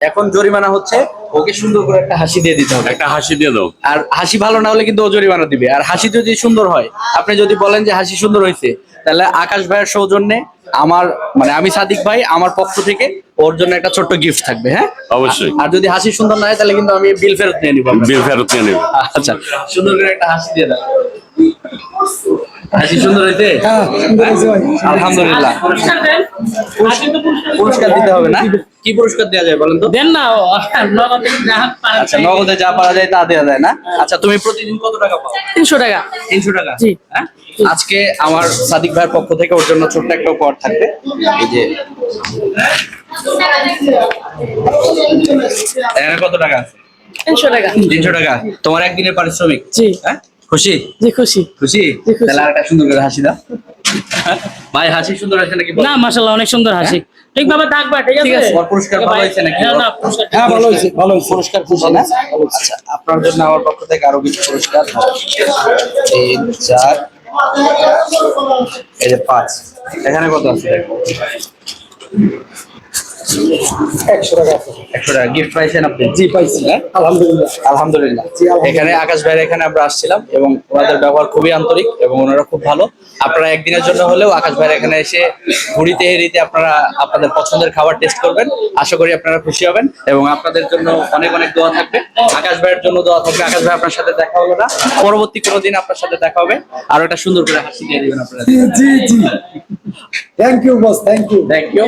এখন জরিমানা হচ্ছে ওকে সুন্দর করে একটা হাসি দিয়ে দিতে হবে। একটা হাসি দিয়ে দাও। আর হাসি ভালো না হলে কিন্তু ও জরিমানা দিবে। আর হাসি যদি সুন্দর হয়, আপনি যদি বলেন যে হাসি সুন্দর হয়েছে, তাহলে আকাশ ভাইয়ের সৌজন্যে আমার মানে আমি সাদিক ভাই আমার পক্ষ থেকে ওর জন্য একটা ছোট্ট গিফট থাকবে। হ্যাঁ অবশ্যই। আর যদি হাসি সুন্দর না হয় তাহলে কিন্তু আমি বিল ফেরত নিয়ে নিবো। বিল ফেরত নিয়ে নেবে। আচ্ছা, সুন্দর করে একটা হাসি দিয়ে দাও। হাসি সুন্দর হয়েছে? আলহামদুলিল্লাহ। পুরস্কার দিতে হবে না? কি পুরস্কার দেওয়া যায় বলেন তো? দেন না, আচ্ছা, নগদে যা পাওয়া যায় তা দেওয়া যায় না? আচ্ছা, তুমি প্রতিদিন কত টাকা পাও? 300 টাকা। 300 টাকা? জি। হ্যাঁ, আজকে আমার সাদিক ভাইয়ের পক্ষ থেকে ওর জন্য ছোট্ট একটা উপহার থাকবে। এই যে এখানে কত টাকা আছে? 300 টাকা। 300 টাকা তোমার একদিনের পারিশ্রমিক। জি। হ্যাঁ, খুশি? জি খুশি। খুশি? জি, খুশি। তাহলে আরেকটা সুন্দর করে হাসি দাও। ভাই হাসি সুন্দর আছে নাকি? না মাশাআল্লাহ অনেক সুন্দর হাসি। ঠিকভাবে থাকবা, ঠিক আছে? ওর পুরস্কার ভালো হয়েছে নাকি? হ্যাঁ, না, পুরস্কার হ্যাঁ, ভালো হয়েছে, ভালো হয়েছে। পুরস্কার খুশি না? আচ্ছা, আপনার জন্য আমার পক্ষ থেকে আরো কিছু পুরস্কার। 3, 4, এই যে 5। এখানে কত আছে দেখো? 100 টাকা। 100 টাকা গিফট পাইছেন আপনি? জি পাইছি। হ্যাঁ, আলহামদুলিল্লাহ। আলহামদুলিল্লাহ। এখানে আকাশ ভাইয়ের এখানে আমরা আসছিলাম এবং ওনাদের ব্যবহার খুবই আন্তরিক এবং ওনারা খুব ভালো। আপনারা একদিনের জন্য হলেও আকাশ ভাইয়ের এখানে এসে ঘুরিতে হেরিতে আপনারা আপনাদের পছন্দের খাবার টেস্ট করবেন। আশা করি আপনারা খুশি হবেন এবং আপনাদের জন্য অনেক অনেক দোয়া থাকবে। আকাশ ভাইয়ের জন্য দোয়া থাকবে। আকাশ ভাই আপনার সাথে দেখা হলো না, পরবর্তী কোনো দিন আপনার সাথে দেখা হবে। আরো একটা সুন্দর করে হাসি দিয়ে দিবেন আপনারা। জি জি, thank you boss, thank you. Thank you.